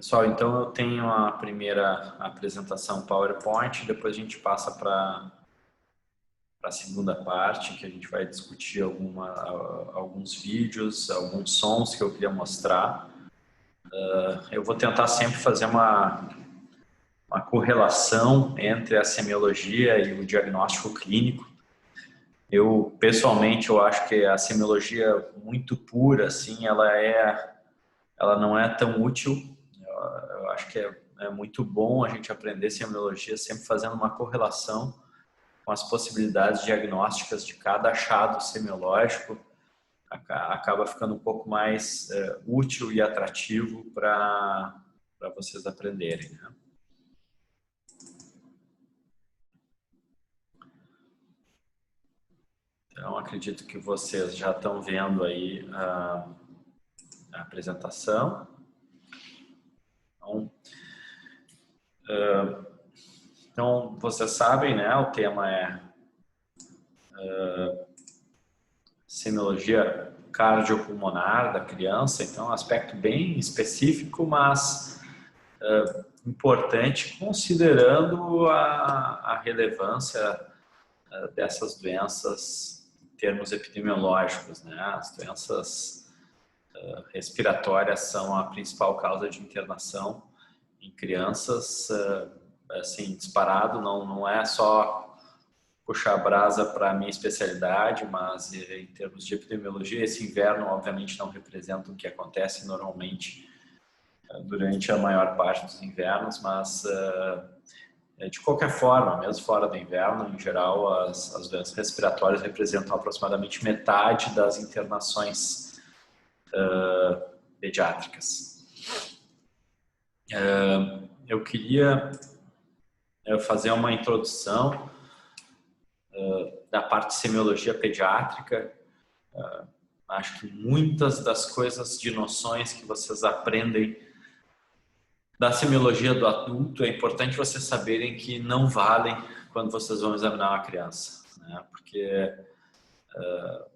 Pessoal, então eu tenho a primeira apresentação PowerPoint, depois a gente passa para a segunda parte, que a gente vai discutir alguns vídeos, alguns sons que eu queria mostrar. Eu vou tentar sempre fazer uma correlação entre a semiologia e o diagnóstico clínico. Pessoalmente, eu acho que a semiologia muito pura, assim, ela não é tão útil. Eu acho que é muito bom a gente aprender semiologia sempre fazendo uma correlação com as possibilidades diagnósticas de cada achado semiológico. Acaba ficando um pouco mais útil e atrativo para vocês aprenderem, né? Então, acredito que vocês já estão vendo aí a apresentação. Então, vocês sabem, né? O tema é semiologia cardiopulmonar da criança. Então, é um aspecto bem específico, mas importante, considerando a relevância dessas doenças em termos epidemiológicos, né? As doenças respiratórias são a principal causa de internação em crianças, assim, disparado. Não é só puxar a brasa para a minha especialidade, mas em termos de epidemiologia, esse inverno obviamente não representa o que acontece normalmente durante a maior parte dos invernos, mas de qualquer forma, mesmo fora do inverno, em geral, as doenças respiratórias representam aproximadamente metade das internações pediátricas. Eu queria fazer uma introdução da parte de semiologia pediátrica. Acho que muitas das coisas de noções que vocês aprendem da semiologia do adulto é importante vocês saberem que não valem quando vocês vão examinar uma criança, né? Porque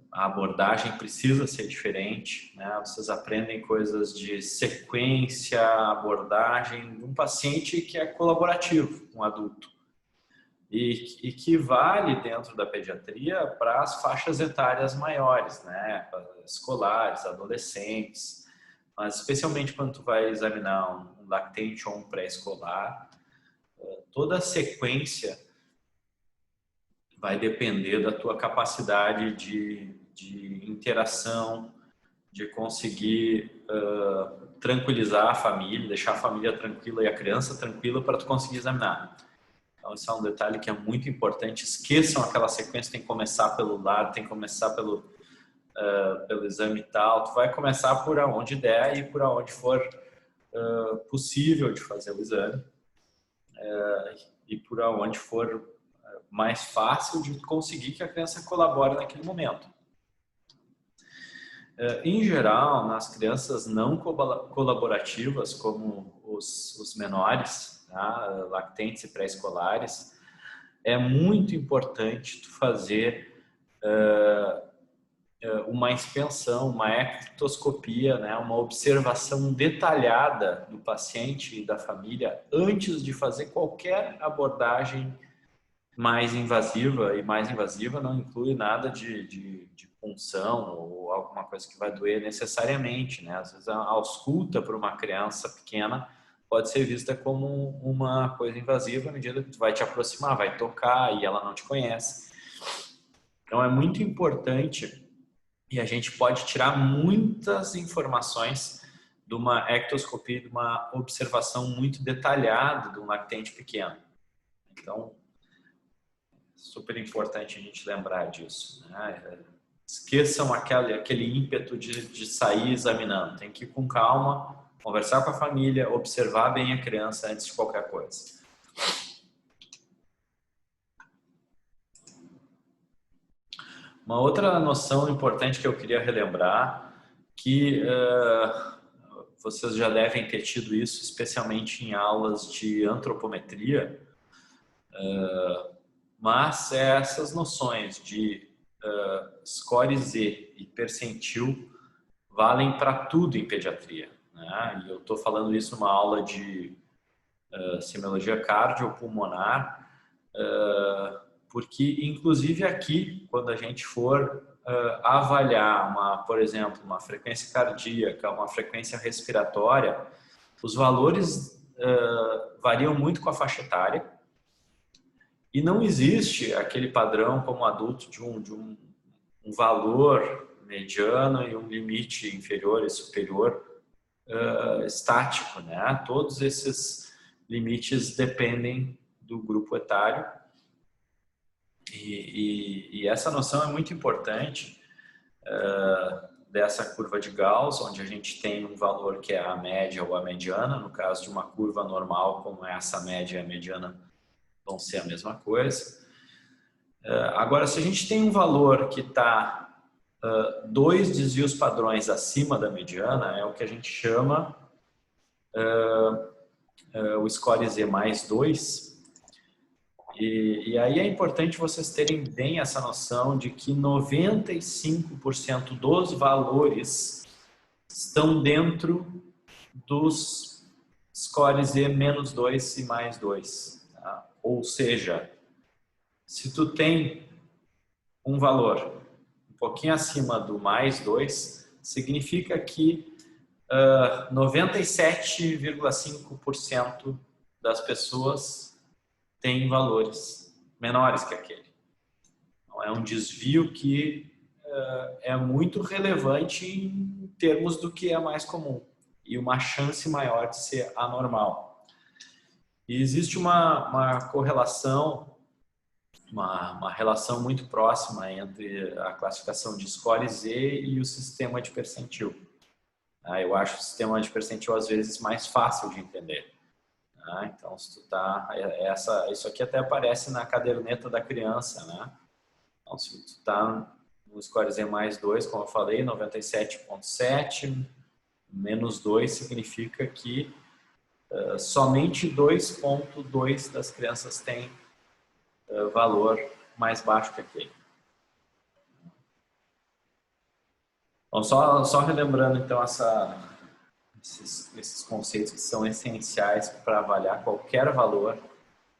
a abordagem precisa ser diferente, né? Vocês aprendem coisas de sequência, abordagem de um paciente que é colaborativo com o adulto e que vale dentro da pediatria para as faixas etárias maiores, né? Escolares, adolescentes, mas especialmente quando tu vai examinar um lactente ou um pré-escolar, toda a sequência vai depender da tua capacidade de interação, de conseguir tranquilizar a família, deixar a família tranquila e a criança tranquila para tu conseguir examinar. Então, esse é um detalhe que é muito importante. Esqueçam aquela sequência, tem que começar pelo lado, tem que começar pelo exame tal. Tu vai começar por onde der e por onde for possível de fazer o exame e por onde for mais fácil de conseguir que a criança colabore naquele momento. Em geral, nas crianças não colaborativas, como os menores, tá? Lactentes e pré-escolares, é muito importante tu fazer uma inspeção, uma ectoscopia, né? Uma observação detalhada do paciente e da família antes de fazer qualquer abordagem mais invasiva. E mais invasiva não inclui nada de punção ou alguma coisa que vai doer necessariamente, né? Às vezes a ausculta para uma criança pequena pode ser vista como uma coisa invasiva à medida que tu vai te aproximar, vai tocar e ela não te conhece. Então é muito importante e a gente pode tirar muitas informações de uma ectoscopia, de uma observação muito detalhada de um lactente pequeno. Então, super importante a gente lembrar disso, né? Esqueçam aquele ímpeto de sair examinando. Tem que ir com calma, conversar com a família, observar bem a criança antes de qualquer coisa. Uma outra noção importante que eu queria relembrar, que vocês já devem ter tido isso, especialmente em aulas de antropometria, mas essas noções de score Z e percentil valem para tudo em pediatria, né? E eu estou falando isso numa aula de semiologia cardiopulmonar, porque, inclusive, aqui, quando a gente for avaliar, por exemplo, uma frequência cardíaca, uma frequência respiratória, os valores variam muito com a faixa etária e não existe aquele padrão como adulto de um valor mediano e um limite inferior e superior estático, né? Todos esses limites dependem do grupo etário e essa noção é muito importante dessa curva de Gauss, onde a gente tem um valor que é a média ou a mediana. No caso de uma curva normal, como essa, a média e a mediana vão ser a mesma coisa. Agora, se a gente tem um valor que está 2 desvios padrões acima da mediana, é o que a gente chama o score Z mais 2. E aí é importante vocês terem bem essa noção de que 95% dos valores estão dentro dos scores Z menos 2 e mais 2. Tá? Ou seja, se tu tem um valor um pouquinho acima do mais 2, significa que 97,5% das pessoas têm valores menores que aquele. Então, é um desvio que é muito relevante em termos do que é mais comum e uma chance maior de ser anormal. E existe uma correlação, uma relação muito próxima entre a classificação de score Z e o sistema de percentil. Eu acho o sistema de percentil às vezes mais fácil de entender. Então, se tu tá, isso aqui até aparece na caderneta da criança, né? Então, se tu tá no score Z mais 2, como eu falei, 97,7, menos 2 significa que somente 2,2 das crianças têm valor mais baixo que aquele. Então, só relembrando, então, esses conceitos que são essenciais para avaliar qualquer valor,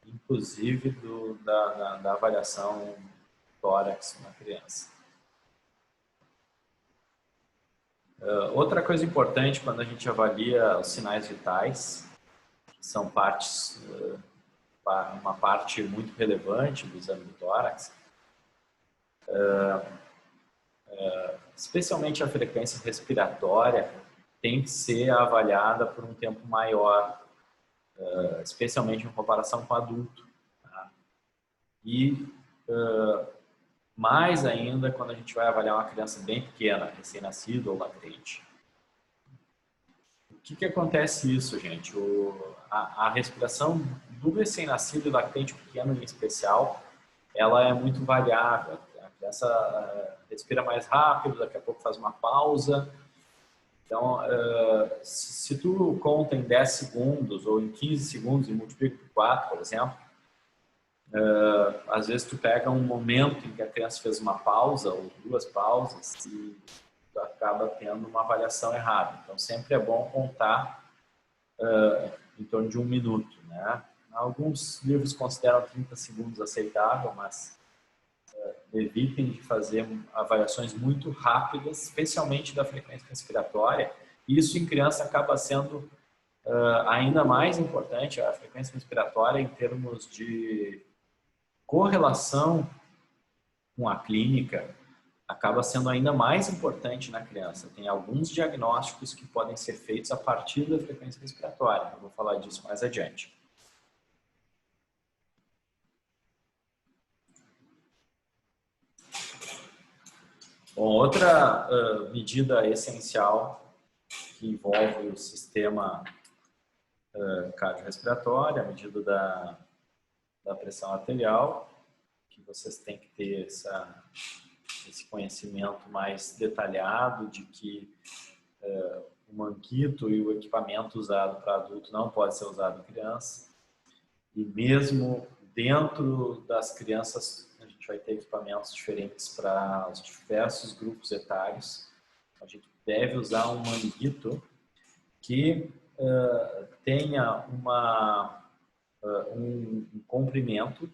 inclusive da avaliação tórax na criança. Outra coisa importante quando a gente avalia os sinais vitais, que são uma parte muito relevante do exame do tórax, especialmente a frequência respiratória, tem que ser avaliada por um tempo maior, especialmente em comparação com adulto. Tá? E mais ainda quando a gente vai avaliar uma criança bem pequena, recém-nascida ou latente. O que acontece isso, gente? A respiração do recém-nascido e latente pequeno em especial, ela é muito variável. A criança respira mais rápido, daqui a pouco faz uma pausa. Então, se tu conta em 10 segundos ou em 15 segundos e multiplica por 4, por exemplo, às vezes tu pega um momento em que a criança fez uma pausa ou 2 pausas e tu acaba tendo uma avaliação errada. Então, sempre é bom contar em torno de 1 minuto, né? Alguns livros consideram 30 segundos aceitável, mas evitem de fazer avaliações muito rápidas, especialmente da frequência respiratória. Isso em criança acaba sendo ainda mais importante, a frequência respiratória em termos de correlação com a clínica, acaba sendo ainda mais importante na criança. Tem alguns diagnósticos que podem ser feitos a partir da frequência respiratória. Eu vou falar disso mais adiante. Bom, outra medida essencial que envolve o sistema cardiorrespiratório, a medida da pressão arterial, que vocês têm que ter esse conhecimento mais detalhado de que o manguito e o equipamento usado para adulto não pode ser usado em criança. E mesmo dentro das crianças, a gente vai ter equipamentos diferentes para os diversos grupos etários. A gente deve usar um manguito que tenha um comprimento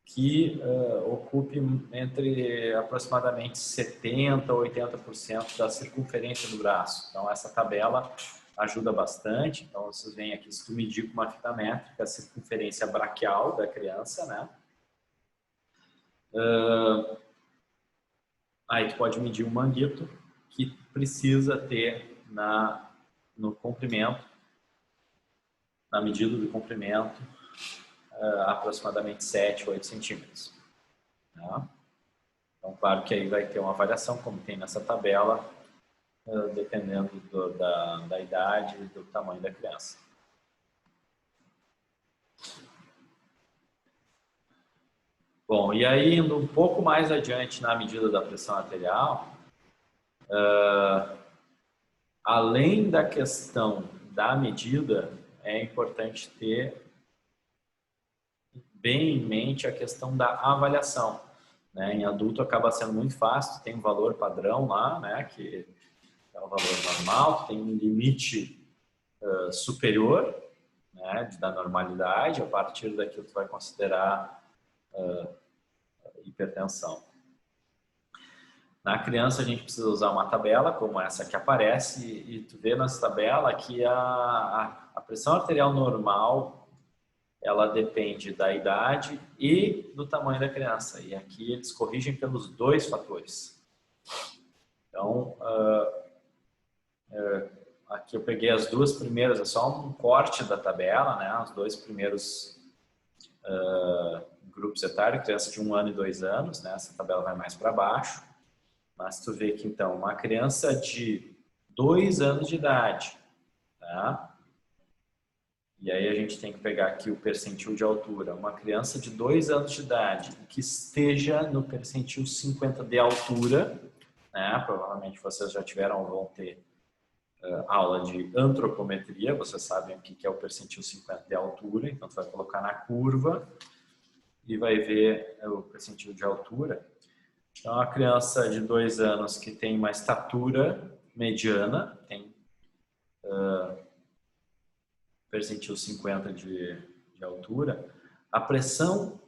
que ocupe entre aproximadamente 70% a 80% da circunferência do braço. Então, essa tabela ajuda bastante. Então, vocês veem aqui, se tu medir com uma fita métrica a circunferência braquial da criança, né? Aí tu pode medir o manguito, que precisa ter no comprimento, na medida do comprimento, aproximadamente 7 ou 8 centímetros. Tá? Então, claro que aí vai ter uma variação, como tem nessa tabela, dependendo da idade e do tamanho da criança. Bom, e aí indo um pouco mais adiante na medida da pressão arterial, além da questão da medida, é importante ter bem em mente a questão da avaliação. Né? Em adulto acaba sendo muito fácil, tem um valor padrão lá, né? Que é o valor normal, tem um limite superior, né? Da normalidade, a partir daquilo tu vai considerar hipertensão. Na criança a gente precisa usar uma tabela como essa que aparece e tu vê nessa tabela que a pressão arterial normal ela depende da idade e do tamanho da criança. E aqui eles corrigem pelos dois fatores. Então, aqui eu peguei as duas primeiras, é só um corte da tabela, né? Os dois primeiros grupos etários, criança de 1 ano e 2 anos, né? Essa tabela vai mais para baixo. Mas tu vê que, então, uma criança de 2 anos de idade, tá? E aí a gente tem que pegar aqui o percentil de altura. Uma criança de 2 anos de idade que esteja no percentil 50 de altura, né? Provavelmente vocês já tiveram ou vão ter aula de antropometria, vocês sabem o que é o percentil 50 de altura, então tu vai colocar na curva e vai ver o percentil de altura. Então, a criança de 2 anos que tem uma estatura mediana, tem percentil 50 de altura, a pressão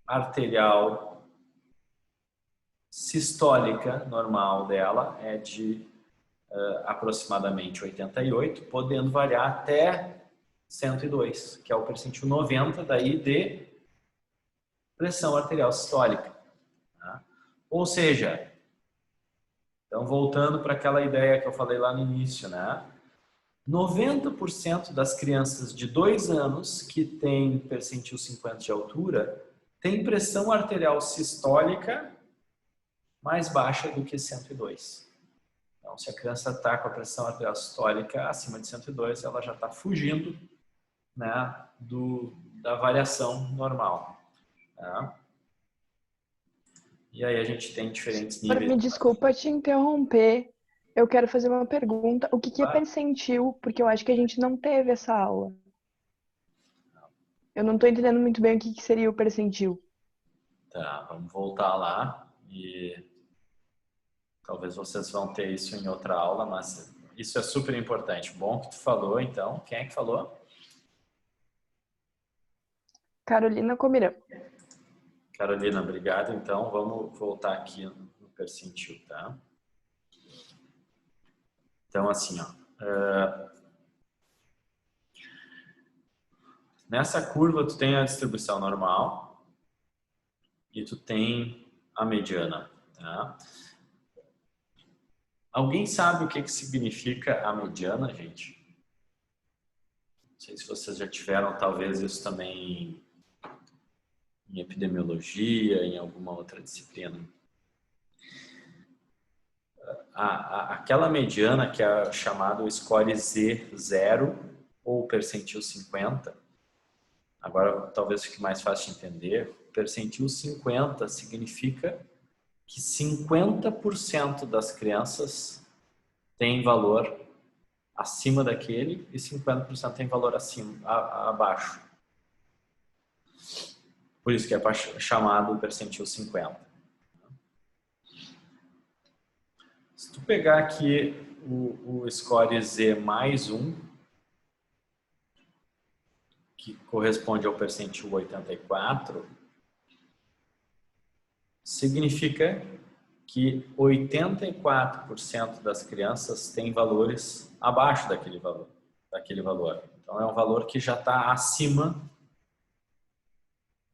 arterial sistólica normal dela é de aproximadamente 88, podendo variar até 102, que é o percentil 90 daí de pressão arterial sistólica. Tá? Ou seja, então voltando para aquela ideia que eu falei lá no início, né? 90% das crianças de 2 anos que têm percentil 50 de altura têm pressão arterial sistólica mais baixa do que 102. Então, se a criança está com a pressão arterial sistólica acima de 102, ela já está fugindo, né, da variação normal. Tá? E aí a gente tem diferentes níveis. Me desculpa te interromper. Eu quero fazer uma pergunta. O que é percentil? Porque eu acho que a gente não teve essa aula. Eu não estou entendendo muito bem o que seria o percentil. Tá, vamos voltar lá e talvez vocês vão ter isso em outra aula, mas isso é super importante. Bom que tu falou, então. Quem é que falou? Carolina Comirão. Carolina, obrigado. Então, vamos voltar aqui no percentil, tá? Então, assim, ó. Nessa curva, tu tem a distribuição normal e tu tem a mediana, tá? Alguém sabe o que significa a mediana, gente? Não sei se vocês já tiveram, talvez, isso também em epidemiologia, em alguma outra disciplina. Aquela mediana que é chamado score Z0 ou percentil 50, agora talvez fique mais fácil de entender, percentil 50 significa que 50% das crianças têm valor acima daquele e 50% tem valor abaixo. Por isso que é chamado percentil 50. Se tu pegar aqui o score Z mais 1, que corresponde ao percentil 84, significa que 84% das crianças têm valores abaixo daquele valor. Então, é um valor que já está acima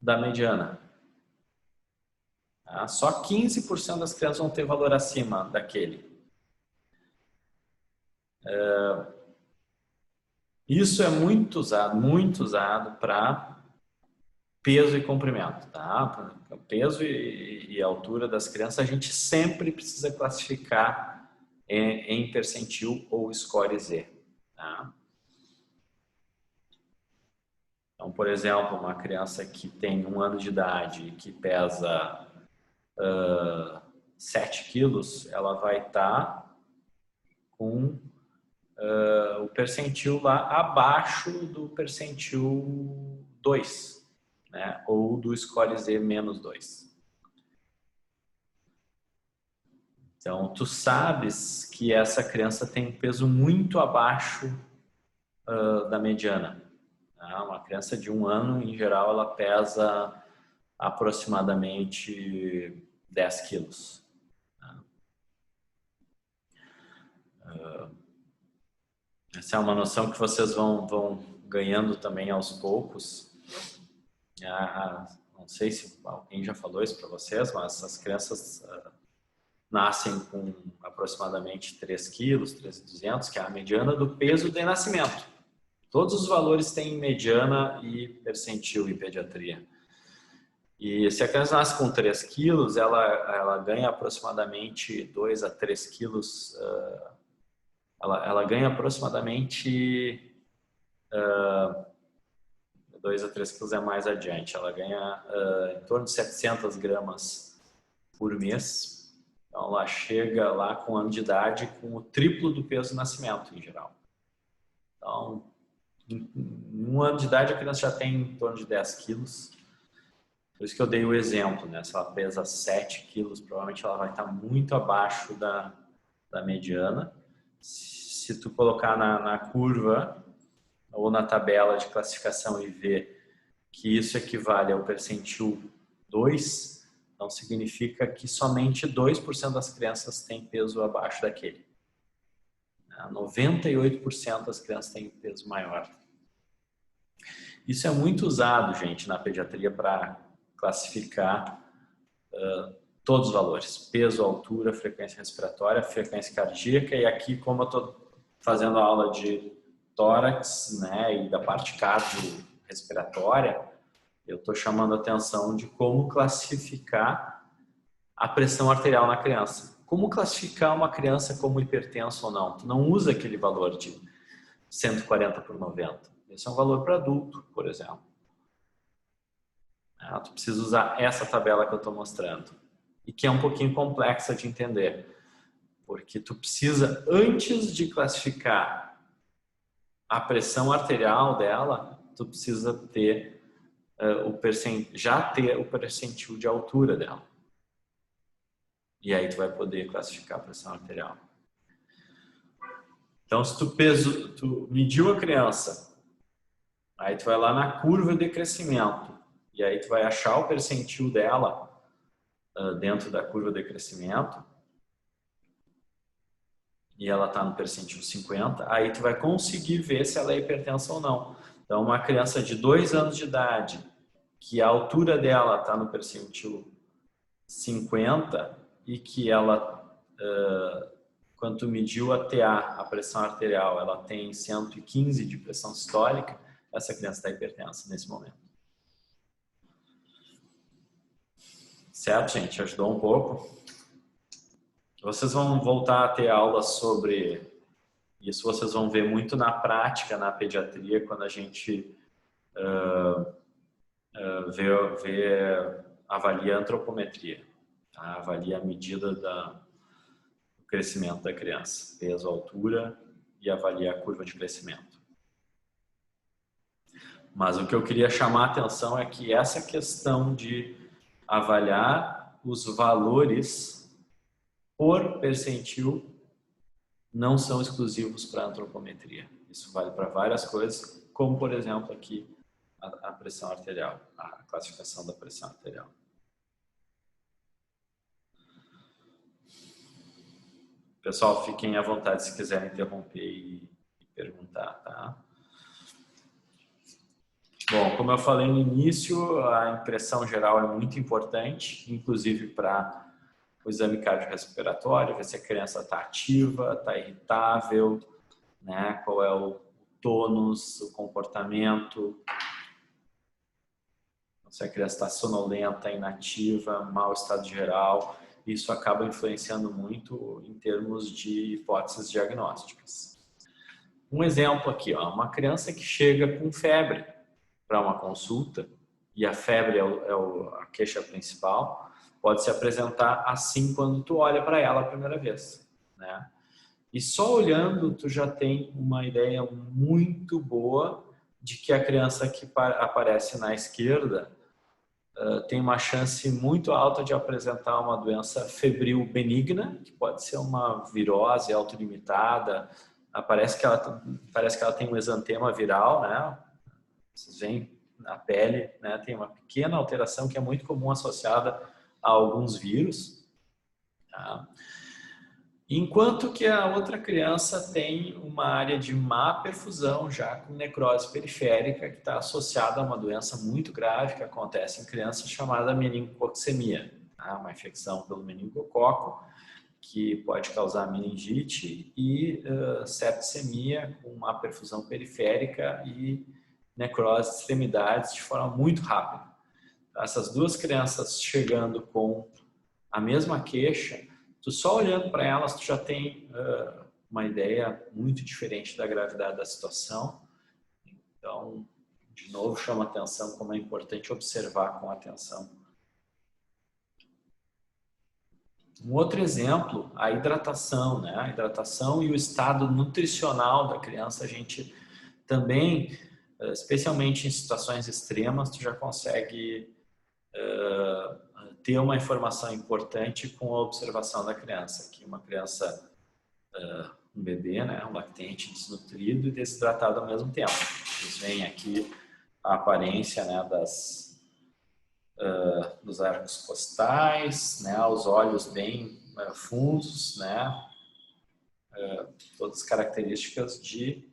da mediana. Só 15% das crianças vão ter valor acima daquele. Isso é muito usado para peso e comprimento, tá? Peso e altura das crianças, a gente sempre precisa classificar em percentil ou score Z, tá? Então, por exemplo, uma criança que tem 1 ano de idade e que pesa 7 quilos, ela vai estar com o percentil lá abaixo do percentil 2, né? Ou do score Z menos 2. Então, tu sabes que essa criança tem um peso muito abaixo da mediana. Tá? Uma criança de 1 ano, em geral, ela pesa aproximadamente 10 quilos. Essa é uma noção que vocês vão ganhando também aos poucos. Não sei se alguém já falou isso para vocês, mas as crianças nascem com aproximadamente 3 quilos, 3.200, que é a mediana do peso de nascimento. Todos os valores têm mediana e percentil em pediatria. E se a criança nasce com 3 quilos, ela ganha aproximadamente 2 a 3 quilos. Ela ganha aproximadamente 2 a 3 quilos é mais adiante. Ela ganha em torno de 700 gramas por mês. Então, ela chega lá com 1 ano de idade com o triplo do peso do nascimento, em geral. Então, em 1 ano de idade, a criança já tem em torno de 10 quilos. Por isso que eu dei o exemplo, né? Se ela pesa 7 quilos, provavelmente ela vai estar muito abaixo da mediana. Se tu colocar na curva ou na tabela de classificação e ver que isso equivale ao percentil 2, então significa que somente 2% das crianças têm peso abaixo daquele. 98% das crianças têm peso maior. Isso é muito usado, gente, na pediatria para classificar todos os valores. Peso, altura, frequência respiratória, frequência cardíaca. E aqui, como eu estou fazendo a aula de tórax, né, e da parte cardiorrespiratória, eu estou chamando a atenção de como classificar a pressão arterial na criança. Como classificar uma criança como hipertensa ou não? Tu não usa aquele valor de 140/90. Esse é um valor para adulto, por exemplo. Tu precisa usar essa tabela que eu estou mostrando. E que é um pouquinho complexa de entender. Porque tu precisa, antes de classificar a pressão arterial dela, tu precisa ter já ter o percentil de altura dela. E aí tu vai poder classificar a pressão arterial. Então, se tu mediu a criança, aí tu vai lá na curva de crescimento, e aí tu vai achar o percentil dela dentro da curva de crescimento, e ela está no percentil 50, aí tu vai conseguir ver se ela é hipertensa ou não. Então, uma criança de 2 anos de idade, que a altura dela está no percentil 50 e que ela, quando tu mediu a TA, a pressão arterial, ela tem 115 de pressão sistólica, essa criança está hipertensa nesse momento. Certo, gente? Ajudou um pouco? Vocês vão voltar a ter aulas sobre isso, vocês vão ver muito na prática, na pediatria, quando a gente avalia a antropometria, tá? Avalia a medida do crescimento da criança, peso, altura, e avalia a curva de crescimento. Mas o que eu queria chamar a atenção é que essa questão de avaliar os valores por percentil não são exclusivos para a antropometria. Isso vale para várias coisas, como por exemplo aqui a pressão arterial, a classificação da pressão arterial. Pessoal, fiquem à vontade se quiserem interromper e perguntar, tá? Bom, como eu falei no início, a impressão geral é muito importante, inclusive para o exame cardiorrespiratório, ver se a criança está ativa, está irritável, né? Qual é o tônus, o comportamento, se a criança está sonolenta, inativa, mau estado geral. Isso acaba influenciando muito em termos de hipóteses diagnósticas. Um exemplo aqui, ó, uma criança que chega com febre para uma consulta, e a febre a queixa principal, pode se apresentar assim quando tu olha para ela a primeira vez, né? E só olhando tu já tem uma ideia muito boa de que a criança que aparece na esquerda tem uma chance muito alta de apresentar uma doença febril benigna, que pode ser uma virose autolimitada. Parece que ela tem um exantema viral, né? Vocês veem na pele, né? Tem uma pequena alteração que é muito comum associada a alguns vírus, tá? Enquanto que a outra criança tem uma área de má perfusão, já com necrose periférica, que está associada a uma doença muito grave que acontece em crianças chamada meningococcemia, tá? Uma infecção pelo meningococo que pode causar meningite e septicemia com má perfusão periférica e necrose de extremidades de forma muito rápida. Essas duas crianças chegando com a mesma queixa, tu só olhando para elas, tu já tem uma ideia muito diferente da gravidade da situação. Então, de novo, chama atenção como é importante observar com atenção. Um outro exemplo, a hidratação, né? A hidratação e o estado nutricional da criança, a gente também, especialmente em situações extremas, tu já consegue ter uma informação importante com a observação da criança. Aqui uma criança, um bebê, né, um lactente desnutrido e desidratado ao mesmo tempo. Vocês veem aqui a aparência, né, dos arcos costais, né, os olhos bem fundos, né, todas as características de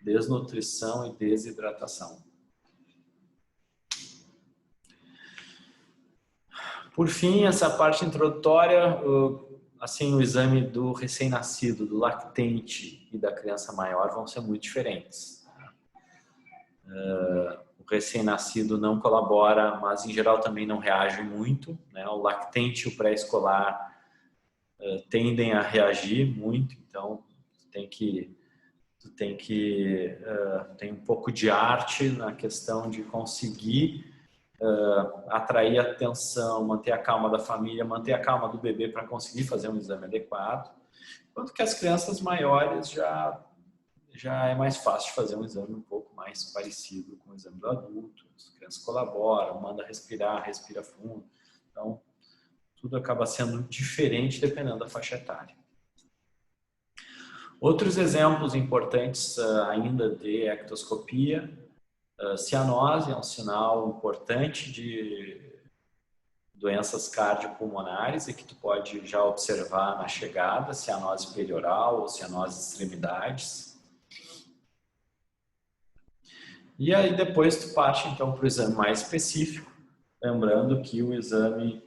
desnutrição e desidratação. Por fim, essa parte introdutória, assim, o exame do recém-nascido, do lactente e da criança maior vão ser muito diferentes. O recém-nascido não colabora, mas em geral também não reage muito, né? O lactente e o pré-escolar tendem a reagir muito, então tem um pouco de arte na questão de conseguir atrair a atenção, manter a calma da família, manter a calma do bebê para conseguir fazer um exame adequado. Enquanto que as crianças maiores já é mais fácil de fazer um exame um pouco mais parecido com o exame do adulto. As crianças colaboram, manda respirar, respira fundo. Então, tudo acaba sendo diferente dependendo da faixa etária. Outros exemplos importantes ainda de ectoscopia. Cianose é um sinal importante de doenças cardiopulmonares e que tu pode já observar na chegada, cianose perioral ou cianose de extremidades. E aí depois tu parte então para o exame mais específico, lembrando que o exame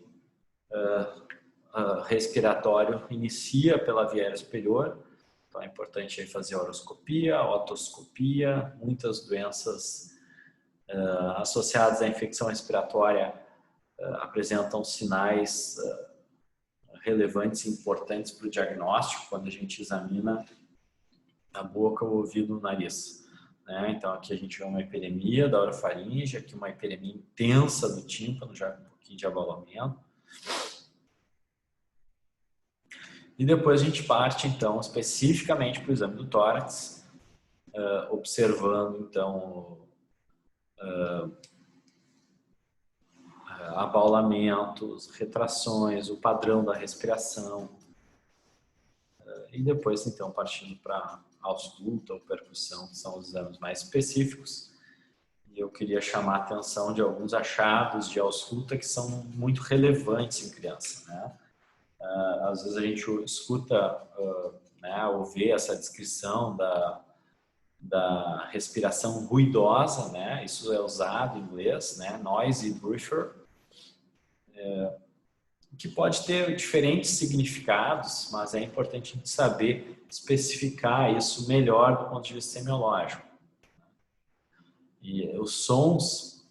respiratório inicia pela via aérea superior, então é importante aí fazer horoscopia, otoscopia, muitas doenças associadas à infecção respiratória apresentam sinais relevantes e importantes para o diagnóstico quando a gente examina a boca, o ouvido, o nariz, né? Então aqui a gente vê uma hiperemia da orofaringe, aqui uma hiperemia intensa do tímpano, já um pouquinho de abaulamento. E depois a gente parte então especificamente para o exame do tórax, observando então abaulamentos, retrações, o padrão da respiração. E depois, então, partindo para ausculta ou percussão, que são os exames mais específicos. E eu queria chamar a atenção de alguns achados de ausculta que são muito relevantes em criança, né? Às vezes a gente escuta, né, ou vê essa descrição da respiração ruidosa, né? Isso é usado em inglês, né? Noisy breather, que pode ter diferentes significados, mas é importante a gente saber especificar isso melhor do ponto de vista semiológico. E os sons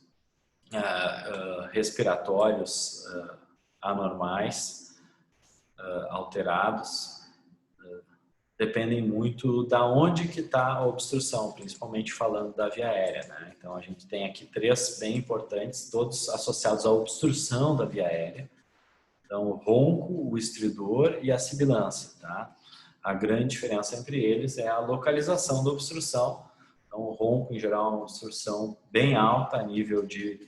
respiratórios anormais, alterados, dependem muito da onde que está a obstrução, principalmente falando da via aérea, né? Então a gente tem aqui 3 bem importantes, todos associados à obstrução da via aérea. Então o ronco, o estridor e a sibilância, tá? A grande diferença entre eles é a localização da obstrução. Então o ronco em geral é uma obstrução bem alta a nível de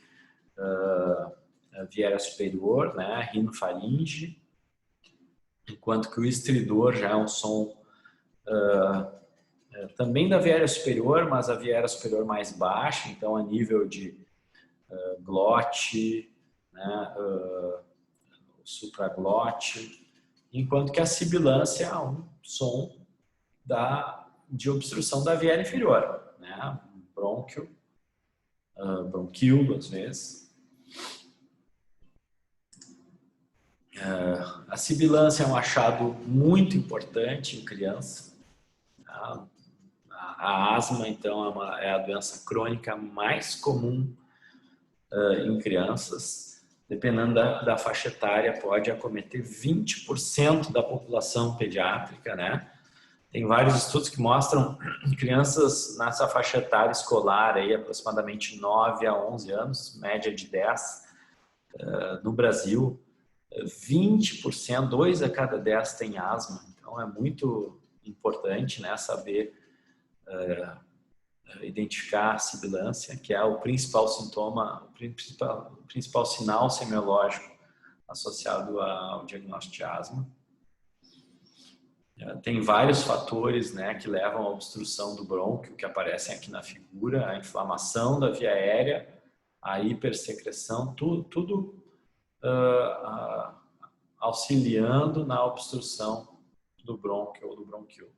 via aérea superior, né? Rinofaringe, enquanto que o estridor já é um som também da via aérea superior, mas a via aérea superior mais baixa, então a nível de glote, né, supraglote, enquanto que a sibilância é um som de obstrução da via aérea inferior, né, brônquio, bronquíolo às vezes. A sibilância é um achado muito importante em criança. A asma, então, é a doença crônica mais comum em crianças. Dependendo da faixa etária, pode acometer 20% da população pediátrica, né? Tem vários estudos que mostram crianças nessa faixa etária escolar, aí, aproximadamente 9 a 11 anos, média de 10, no Brasil, 20%, 2 a cada 10 tem asma. Então, é muito importante, né, saber identificar a sibilância, que é o principal sintoma, o principal sinal semiológico associado ao diagnóstico de asma. Tem vários fatores, né, que levam à obstrução do brônquio, que aparecem aqui na figura, a inflamação da via aérea, a hipersecreção, tudo auxiliando na obstrução do brônquio ou do bronquíolo.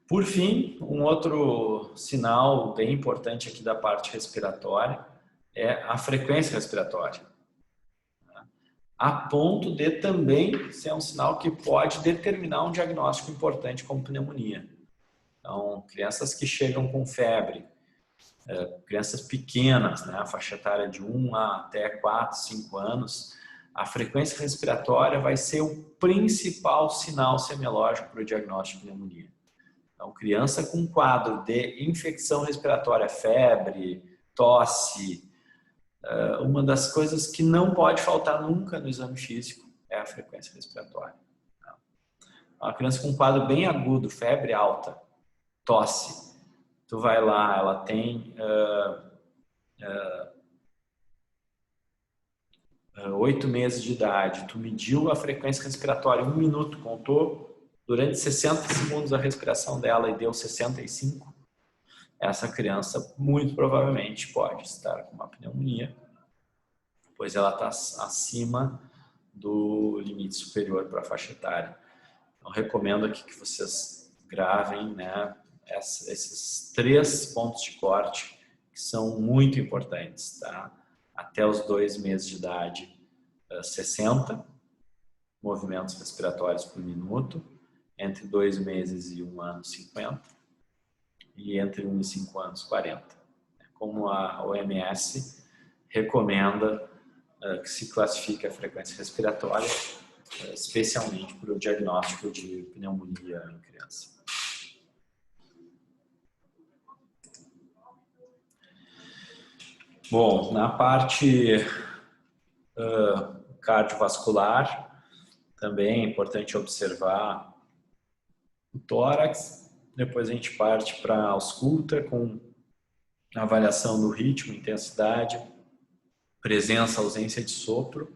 Por fim, um outro sinal bem importante aqui da parte respiratória é a frequência respiratória, a ponto de também ser um sinal que pode determinar um diagnóstico importante como pneumonia. Então, crianças que chegam com febre, crianças pequenas, né, a faixa etária de 1 até 4, 5 anos, a frequência respiratória vai ser o principal sinal semiológico para o diagnóstico de pneumonia. Então, criança com quadro de infecção respiratória, febre, tosse, uma das coisas que não pode faltar nunca no exame físico é a frequência respiratória. Uma criança com quadro bem agudo, febre alta, tosse, tu vai lá, ela tem 8 meses de idade, tu mediu a frequência respiratória 1 minuto, contou durante 60 segundos a respiração dela e deu 65, essa criança muito provavelmente pode estar com uma pneumonia, pois ela está acima do limite superior para a faixa etária. Então, recomendo aqui que vocês gravem, né, esses 3 pontos de corte que são muito importantes, tá? Até os 2 meses de idade, 60 movimentos respiratórios por minuto, entre 2 meses e 1 ano, 50, e entre 1 e 5 anos, 40. Como a OMS recomenda que se classifique a frequência respiratória, especialmente para o diagnóstico de pneumonia em criança. Bom, na parte cardiovascular, também é importante observar o tórax, depois a gente parte para a ausculta com a avaliação do ritmo, intensidade, presença, ausência de sopro,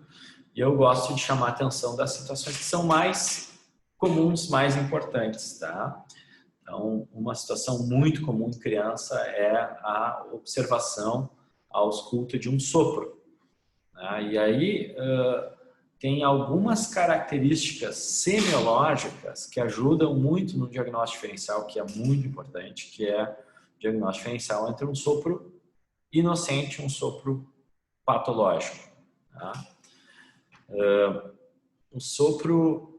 e eu gosto de chamar a atenção das situações que são mais comuns, mais importantes, tá? Então, uma situação muito comum em criança é a observação a ausculta de um sopro, né? E aí tem algumas características semiológicas que ajudam muito no diagnóstico diferencial, que é muito importante, que é o diagnóstico diferencial entre um sopro inocente e um sopro patológico, tá? O sopro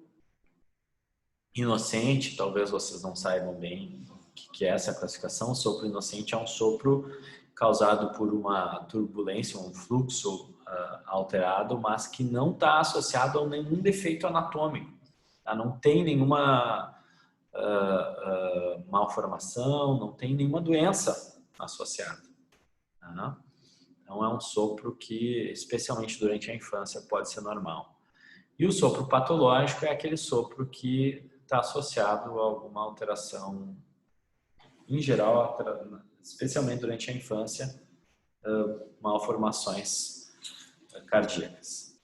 inocente, talvez vocês não saibam bem o que é essa classificação. O sopro inocente é um sopro causado por uma turbulência, um fluxo alterado, mas que não está associado a nenhum defeito anatômico, tá? Não tem nenhuma malformação, não tem nenhuma doença associada, tá? Então é um sopro que, especialmente durante a infância, pode ser normal. E o sopro patológico é aquele sopro que está associado a alguma alteração, em geral, especialmente durante a infância, malformações cardíacas.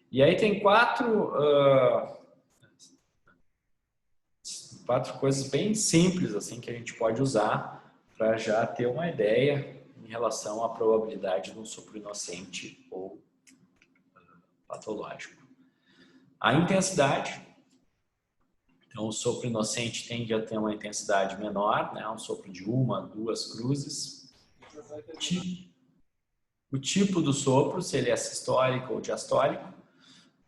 E aí tem quatro coisas bem simples assim que a gente pode usar para já ter uma ideia em relação à probabilidade de um sopro inocente ou patológico. A intensidade. Então, o sopro inocente tende a ter uma intensidade menor, né? Um sopro de 1 a 2 cruzes. O tipo do sopro, se ele é sistólico ou diastólico.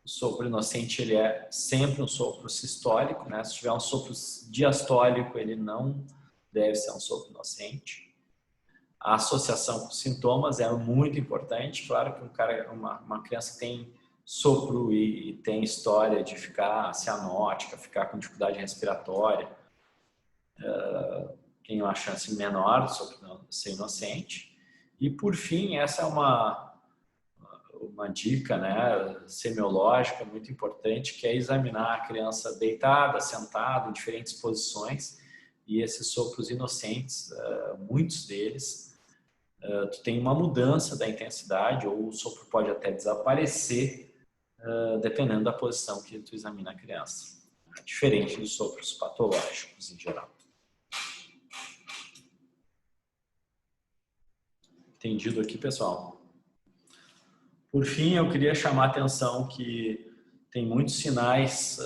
O sopro inocente, ele é sempre um sopro sistólico, né? Se tiver um sopro diastólico, ele não deve ser um sopro inocente. A associação com sintomas é muito importante. Claro que uma criança tem sopro e tem história de ficar cianótica, ficar com dificuldade respiratória, tem uma chance menor de sopro ser inocente. E por fim, essa é uma dica, né, semiológica muito importante, que é examinar a criança deitada, sentada, em diferentes posições, e esses sopros inocentes, muitos deles, tu tem uma mudança da intensidade, ou o sopro pode até desaparecer, dependendo da posição que tu examina a criança, diferente dos sopros patológicos em geral. Entendido aqui, pessoal? Por fim, eu queria chamar a atenção que tem muitos sinais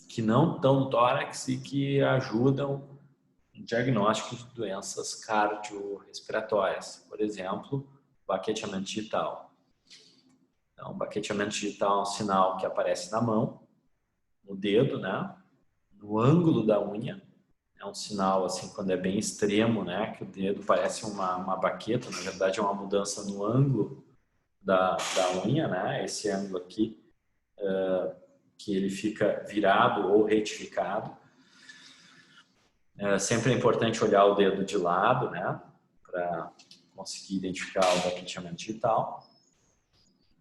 que não estão no tórax e que ajudam no diagnóstico de doenças cardiorrespiratórias. Por exemplo, baqueteamento digital. Então, baqueteamento digital é um sinal que aparece na mão, no dedo, né? No ângulo da unha. É um sinal, assim, quando é bem extremo, né? Que o dedo parece uma baqueta, na verdade é uma mudança no ângulo da unha, né? Esse ângulo aqui, que ele fica virado ou retificado. Sempre é importante olhar o dedo de lado, né? Para conseguir identificar o baqueteamento digital.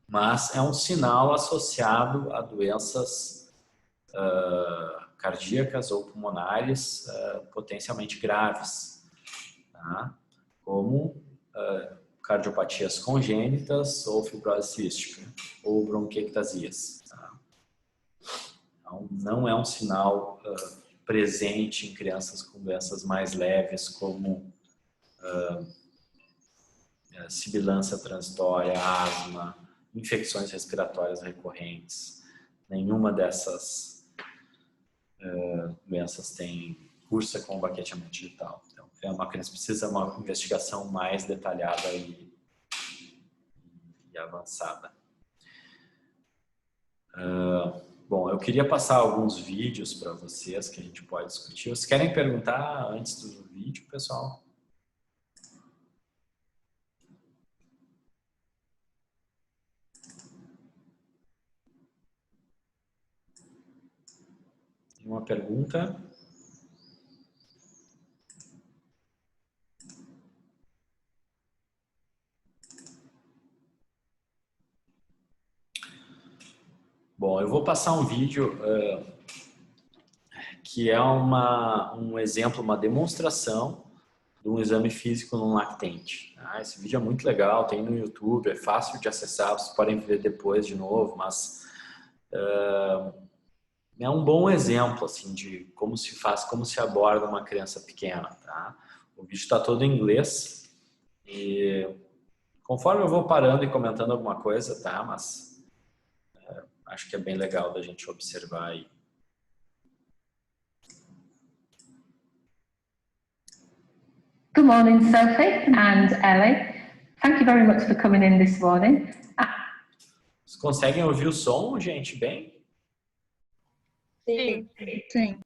Mas é um sinal associado a doenças cardíacas ou pulmonares potencialmente graves, tá? Como cardiopatias congênitas ou fibrose cística ou bronquiectasias, tá? Então, não é um sinal presente em crianças com doenças mais leves como sibilância transitória, asma, infecções respiratórias recorrentes. Nenhuma dessas doenças tem cursa com baqueteamento digital. Então, uma criança precisa de uma investigação mais detalhada e avançada. Bom, eu queria passar alguns vídeos para vocês que a gente pode discutir. Vocês querem perguntar antes do vídeo, pessoal? Uma pergunta? Bom, eu vou passar um vídeo que é um exemplo, uma demonstração de um exame físico num lactente. Esse vídeo é muito legal, tem no YouTube, é fácil de acessar, vocês podem ver depois de novo, mas é um bom exemplo assim de como se faz, como se aborda uma criança pequena, tá? O vídeo está todo em inglês e conforme eu vou parando e comentando alguma coisa, tá? Mas acho que é bem legal da gente observar aí. Good morning, Sophie and Ellie. Thank you very much for coming in this morning. Vocês conseguem ouvir o som, gente, bem? Sim. Sim.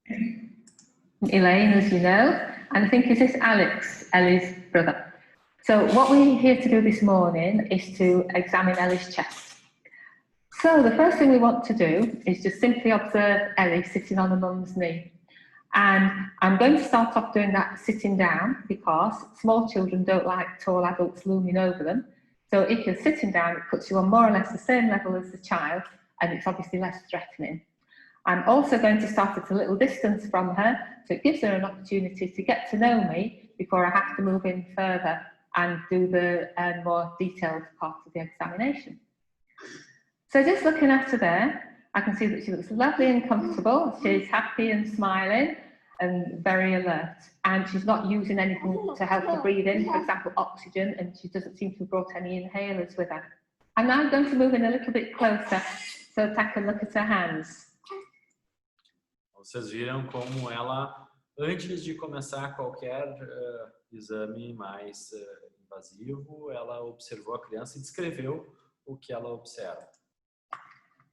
Elaine, as you know, and I think is this Alex, Ellie's brother. So what we're here to do this morning is to examine Ellie's chest. So the first thing we want to do is just simply observe Ellie sitting on her mum's knee. And I'm going to start off doing that sitting down because small children don't like tall adults looming over them. So if you're sitting down, it puts you on more or less the same level as the child, and it's obviously less threatening. I'm also going to start at a little distance from her, so it gives her an opportunity to get to know me before I have to move in further and do the more detailed part of the examination. So just looking at her there, I can see that she looks lovely and comfortable. She's happy and smiling and very alert. And she's not using anything to help her breathe in, for example, oxygen, and she doesn't seem to have brought any inhalers with her. I'm now going to move in a little bit closer so that I can look at her hands. Vocês viram como ela, antes de começar qualquer exame mais invasivo, ela observou a criança e descreveu o que ela observa.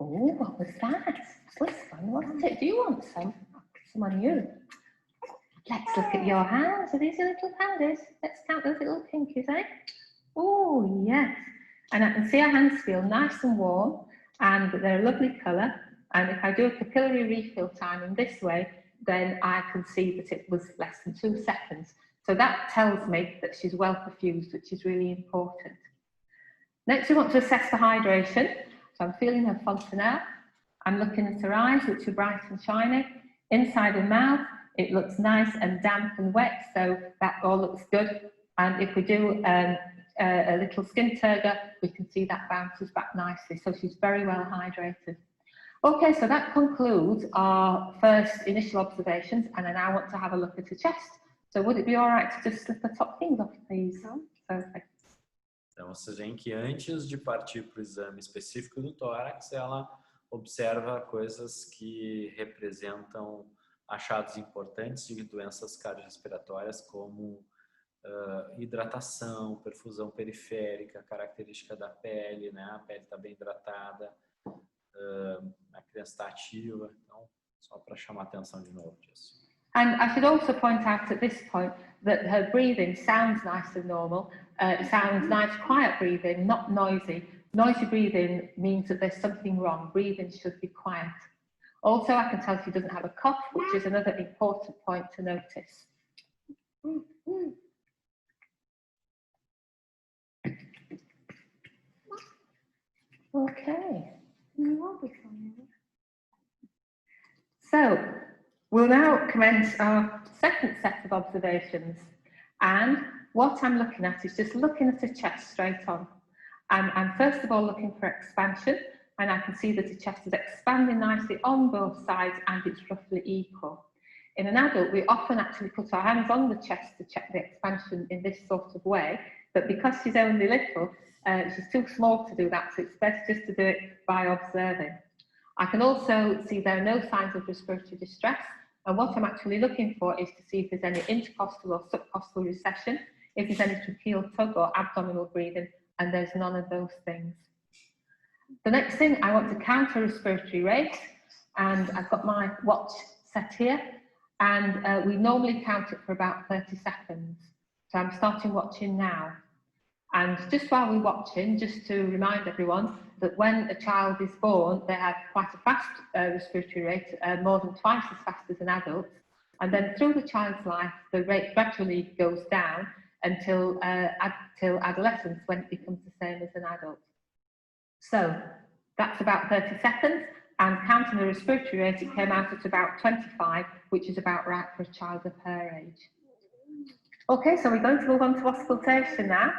Oh, what was that? Listen, what was it? Do you want some? Some on you. Let's look at your hands. Are these your little pandas? Let's count those little pinkies, eh? Oh, yes. And I can see our hands feel nice and warm, and they're a lovely colour. And if I do a capillary refill time in this way, then I can see that it was less than 2 seconds. So that tells me that she's well perfused, which is really important. Next, we want to assess for hydration. So I'm feeling her fontanelle. I'm looking at her eyes, which are bright and shiny. Inside her mouth, it looks nice and damp and wet, so that all looks good. And if we do a little skin turgor, we can see that bounces back nicely. So she's very well hydrated. Okay, so that concludes our first initial observations, and I now want to have a look at her chest. So would it be all right to just slip the top things off, please? Perfect. Então, vocês veem que antes de partir para o exame específico do tórax, ela observa coisas que representam achados importantes de doenças cardiorrespiratórias, como hidratação, perfusão periférica, característica da pele, né? A pele está bem hidratada, a criança está ativa, então só para chamar a atenção de novo disso. And I should also point out at this point that her breathing sounds nice and normal. It sounds nice, quiet breathing, not noisy. Noisy breathing means that there's something wrong. Breathing should be quiet. Also, I can tell she doesn't have a cough, which is another important point to notice. Okay. So, we'll now commence our second set of observations. And what I'm looking at is just looking at the chest straight on. And I'm first of all looking for expansion, and I can see that the chest is expanding nicely on both sides and it's roughly equal. In an adult, we often actually put our hands on the chest to check the expansion in this sort of way, but because she's only little, she's too small to do that, so it's best just to do it by observing. I can also see there are no signs of respiratory distress, and what I'm actually looking for is to see if there's any intercostal or subcostal recession, if there's any tracheal tug or abdominal breathing, and there's none of those things. The next thing, I want to count her respiratory rate, and I've got my watch set here, and we normally count it for about 30 seconds. So I'm starting watching now. And just while we're watching, just to remind everyone that when a child is born, they have quite a fast respiratory rate, more than twice as fast as an adult. And then through the child's life, the rate gradually goes down until adolescence, when it becomes the same as an adult. So that's about 30 seconds, and counting the respiratory rate, it came out at about 25, which is about right for a child of her age. Okay, so we're going to move on to auscultation now.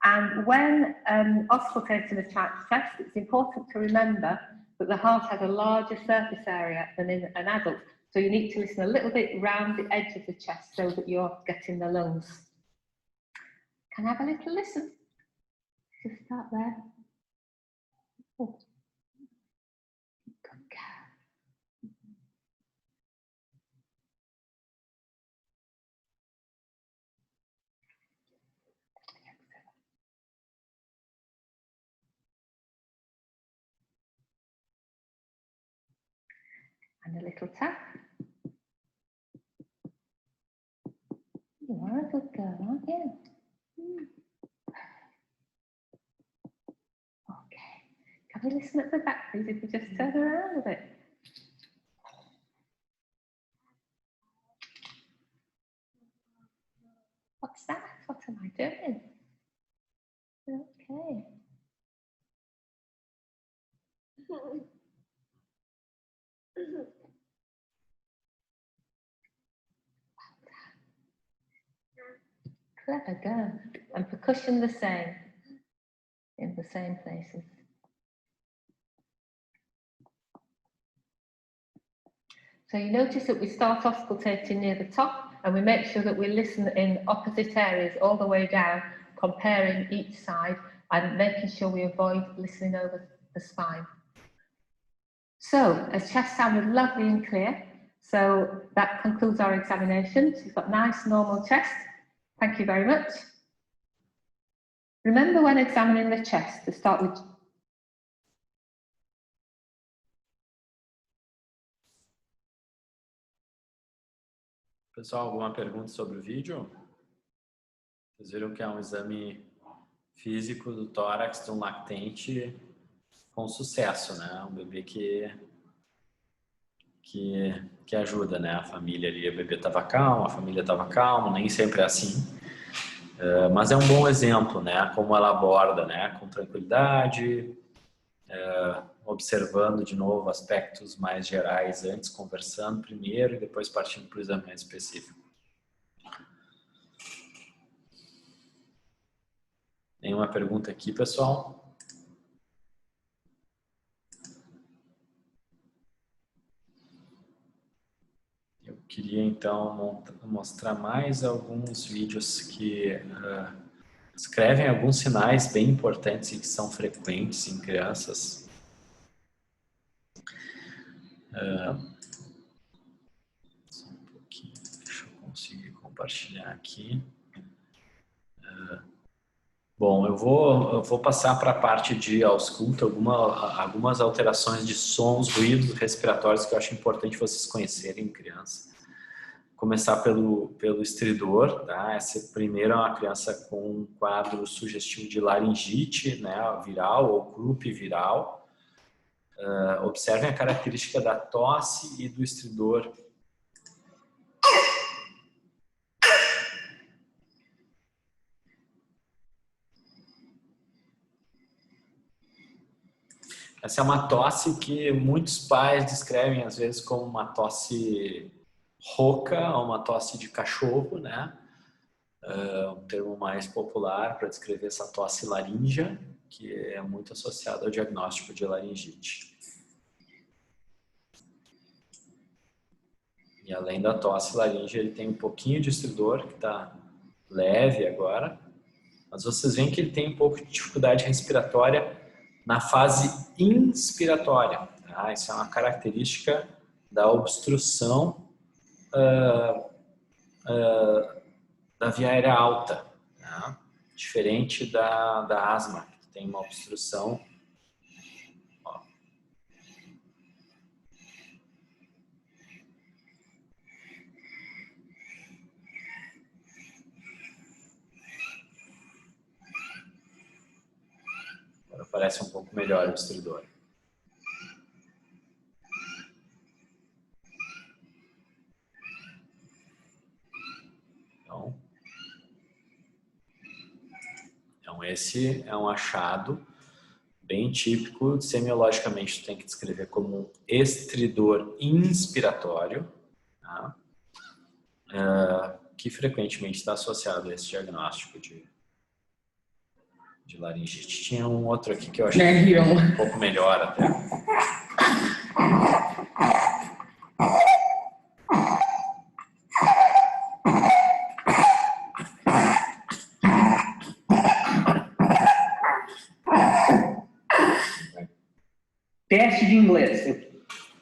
And when auscultating a child's chest, it's important to remember but the heart has a larger surface area than in an adult. So you need to listen a little bit round the edge of the chest so that you're getting the lungs. Can I have a little listen? Just start there. Oh. Good girl. And a little tap. You are a good girl, aren't you? Okay. Can we listen at the back, please, if we just turn around a bit? What's that? What am I doing? Okay. Clever girl. And percussion the same, in the same places. So you notice that we start auscultating near the top and we make sure that we listen in opposite areas all the way down, comparing each side and making sure we avoid listening over the spine. So, her chest sounded lovely and clear. So that concludes our examination. She's got nice normal chest. Thank you very much. Remember when examining the chest to start with. Pessoal, alguma pergunta sobre o vídeo? Vocês viram que é um exame físico do tórax de um lactente com sucesso, né? Um bebê que ajuda, né? A família ali, o bebê estava calmo, a família estava calma, nem sempre é assim. Mas é um bom exemplo, né? Como ela aborda, né? Com tranquilidade, observando de novo aspectos mais gerais antes, conversando primeiro e depois partindo para o exame mais específico. Nenhuma pergunta aqui, pessoal? Eu queria então mostrar mais alguns vídeos que descrevem alguns sinais bem importantes e que são frequentes em crianças. Só um pouquinho, deixa eu conseguir compartilhar aqui. Bom, eu vou passar para a parte de ausculto, algumas alterações de sons, ruídos respiratórios que eu acho importante vocês conhecerem em criança. Começar pelo estridor, tá? Essa primeiro é uma criança com um quadro sugestivo de laringite, né, viral ou croup viral. Observem a característica da tosse e do estridor. Essa é uma tosse que muitos pais descrevem às vezes como uma tosse rouca ou uma tosse de cachorro, né? Um termo mais popular para descrever essa tosse laríngea, que é muito associada ao diagnóstico de laringite. E além da tosse laríngea, ele tem um pouquinho de estridor, que está leve agora, mas vocês veem que ele tem um pouco de dificuldade respiratória na fase inspiratória. Tá? Isso é uma característica da obstrução da via aérea alta, tá? Diferente da asma, que tem uma obstrução. Ó. Agora parece um pouco melhor o estridor. Então esse é um achado bem típico, semiologicamente tem que descrever como um estridor inspiratório, tá? Que frequentemente está associado a esse diagnóstico de laringite. Tinha um outro aqui que eu achei um pouco melhor até. Teste de inglês.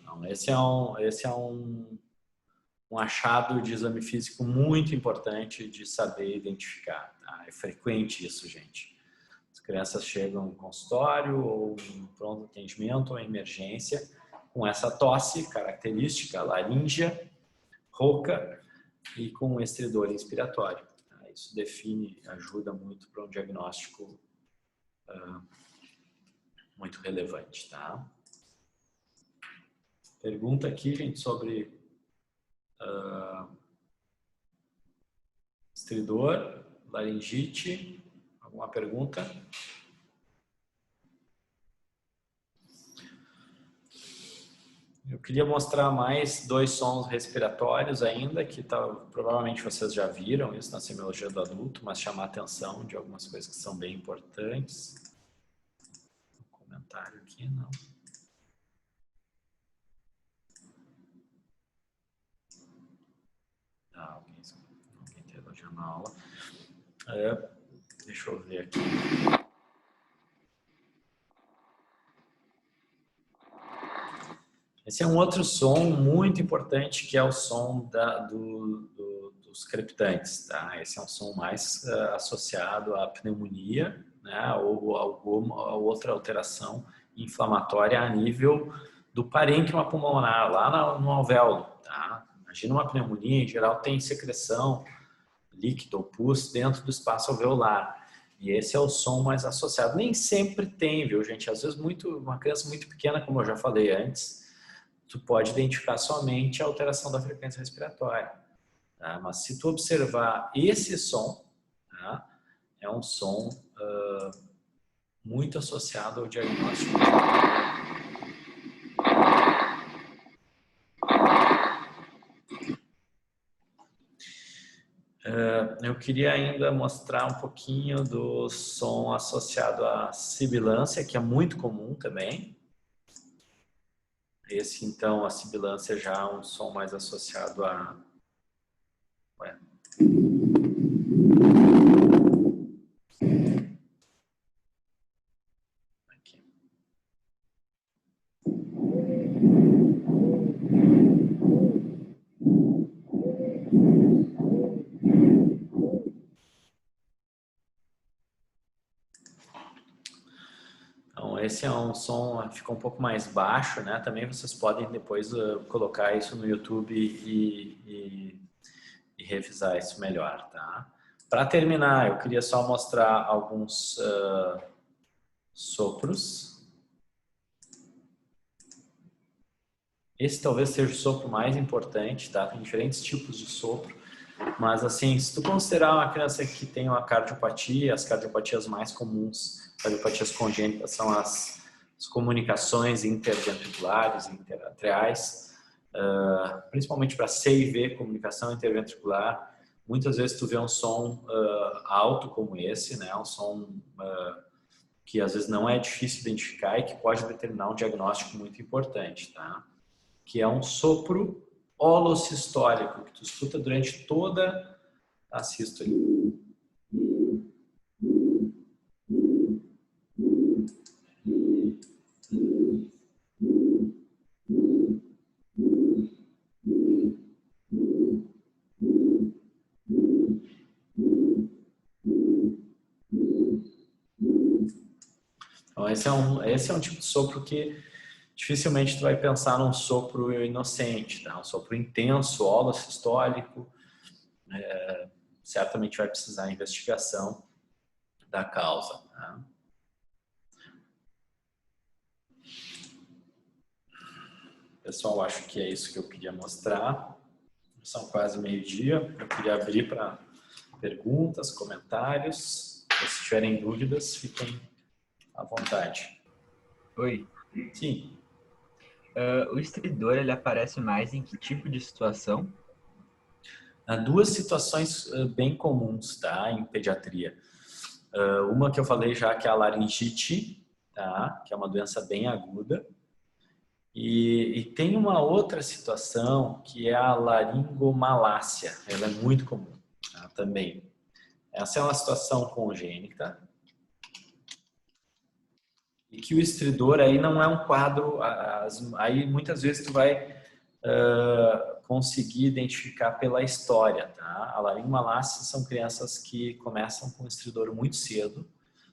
Não, esse é um achado de exame físico muito importante de saber identificar. Tá? É frequente isso, gente. As crianças chegam em consultório ou em pronto atendimento ou em emergência com essa tosse característica, laríngea, rouca e com estridor inspiratório. Tá? Isso define, ajuda muito para um diagnóstico muito relevante. Tá? Pergunta aqui, gente, sobre estridor, laringite. Alguma pergunta? Eu queria mostrar mais 2 sons respiratórios ainda, que provavelmente vocês já viram isso na semiologia do adulto, mas chamar a atenção de algumas coisas que são bem importantes. Um comentário aqui, não. Alguém está elogiando a aula. Deixa eu ver aqui. Esse é um outro som muito importante, que é o som dos crepitantes. Tá? Esse é um som mais associado à pneumonia, né? Ou alguma outra alteração inflamatória a nível do parênquima pulmonar, lá no alvéolo. Tá? Imagina uma pneumonia, em geral tem secreção líquido ou pus dentro do espaço alveolar. E esse é o som mais associado. Nem sempre tem, viu, gente? Às vezes uma criança muito pequena, como eu já falei antes, tu pode identificar somente a alteração da frequência respiratória. Tá? Mas se tu observar esse som, tá? É um som muito associado ao diagnóstico. Eu queria ainda mostrar um pouquinho do som associado à sibilância, que é muito comum também. Esse, então, a sibilância já é um som mais associado a... Aqui. Então, esse é um som, ficou um pouco mais baixo, né? Também vocês podem depois colocar isso no YouTube e revisar isso melhor, tá? Para terminar, eu queria só mostrar alguns sopros. Esse talvez seja o sopro mais importante, tá? Tem diferentes tipos de sopro, mas assim, se tu considerar uma criança que tem uma cardiopatia, as cardiopatias mais comuns, cardiopatias congênitas, são as comunicações interventriculares, interatriais, principalmente para C e V, comunicação interventricular. Muitas vezes tu vê um som alto como esse, né? Um som que às vezes não é difícil identificar e que pode determinar um diagnóstico muito importante, tá? Que é um sopro holossistólico, que tu escuta durante toda a sístole. Então, esse é um tipo de sopro que dificilmente tu vai pensar num sopro inocente, tá? Um sopro intenso, holossistólico, certamente vai precisar de investigação da causa. Tá? Pessoal, acho que é isso que eu queria mostrar. São quase meio-dia. Eu queria abrir para perguntas, comentários. Se tiverem dúvidas, fiquem à vontade. Oi. Sim. O estridor, ele aparece mais em que tipo de situação? Há 2 situações bem comuns, tá, em pediatria. Uma que eu falei já, que é a laringite, tá, que é uma doença bem aguda. E tem uma outra situação que é a laringomalácia. Ela é muito comum, tá, também. Essa é uma situação congênita. E que o estridor aí não é um quadro, aí muitas vezes tu vai conseguir identificar pela história, tá? A laringomalácia são crianças que começam com estridor muito cedo,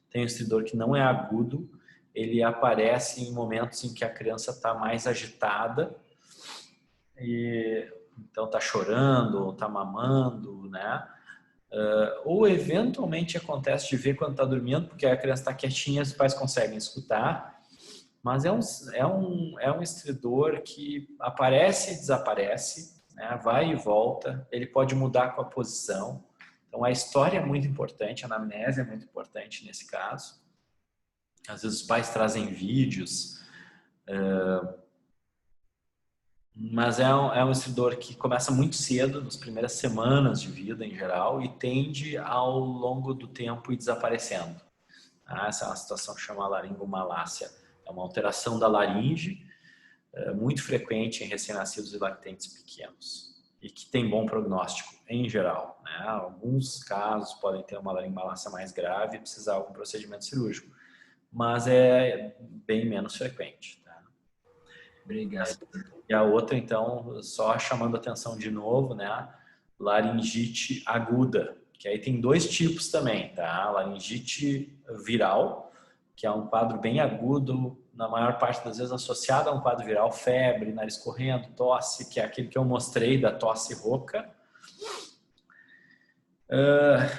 tem um estridor que não é agudo, ele aparece em momentos em que a criança está mais agitada, e então está chorando, ou está mamando, né? Ou eventualmente acontece de ver quando está dormindo, porque a criança está quietinha, os pais conseguem escutar, mas é um estridor que aparece e desaparece, né? Vai e volta, ele pode mudar com a posição. Então a história é muito importante, a anamnese é muito importante nesse caso. Às vezes os pais trazem vídeos, mas é um estridor que começa muito cedo, nas primeiras semanas de vida em geral, e tende ao longo do tempo ir desaparecendo. Essa é uma situação que chama laringomalácia. É uma alteração da laringe, muito frequente em recém-nascidos e lactentes pequenos, e que tem bom prognóstico em geral, né? Alguns casos podem ter uma laringomalácia mais grave e precisar de algum procedimento cirúrgico, mas é bem menos frequente. Tá? Obrigado. E a outra, então, só chamando atenção de novo, né? Laringite aguda, que aí tem dois tipos também, tá? Laringite viral, que é um quadro bem agudo, na maior parte das vezes associado a um quadro viral, febre, nariz correndo, tosse, que é aquele que eu mostrei da tosse rouca.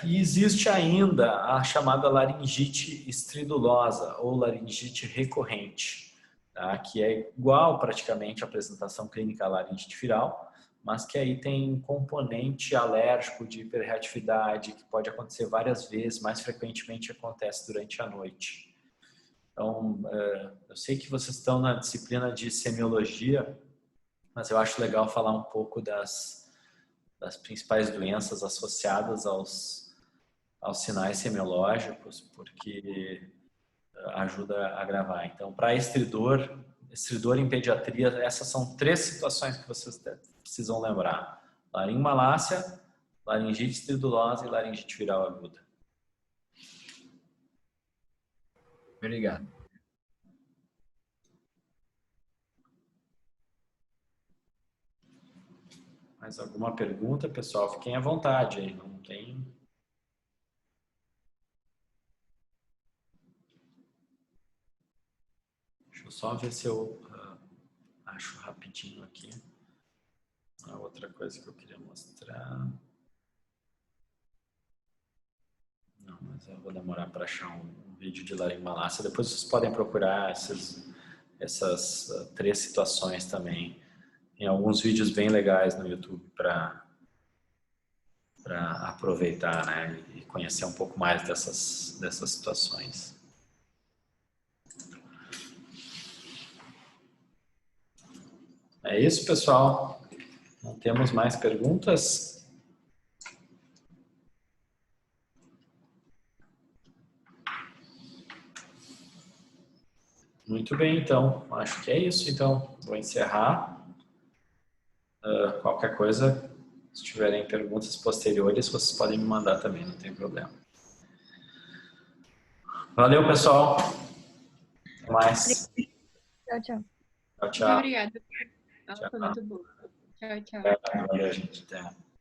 E existe ainda a chamada laringite estridulosa ou laringite recorrente, tá? Que é igual praticamente à apresentação clínica à laringite viral, mas que aí tem um componente alérgico de hiperreatividade que pode acontecer várias vezes, mais frequentemente acontece durante a noite. Então, eu sei que vocês estão na disciplina de semiologia, mas eu acho legal falar um pouco das principais doenças associadas aos sinais semiológicos, porque ajuda a gravar. Então, para estridor em pediatria, essas são 3 situações que vocês precisam lembrar: laringomalácia, laringite estridulosa e laringite viral aguda. Obrigado. Mais alguma pergunta, pessoal? Fiquem à vontade aí, não tem... Deixa eu só ver se eu acho rapidinho aqui a outra coisa que eu queria mostrar. Não, mas eu vou demorar para achar um vídeo de laringomalácia. Depois vocês podem procurar essas 3 situações também. Tem alguns vídeos bem legais no YouTube para aproveitar, né, e conhecer um pouco mais dessas situações. É isso, pessoal. Não temos mais perguntas? Muito bem, então. Acho que é isso. Então, vou encerrar. Qualquer coisa, se tiverem perguntas posteriores, vocês podem me mandar também, não tem problema. Valeu, pessoal. Até mais. Tchau, tchau. Tchau, tchau. Muito obrigada. Tchau. Foi muito boa. Tchau, tchau. Valeu, gente. Até.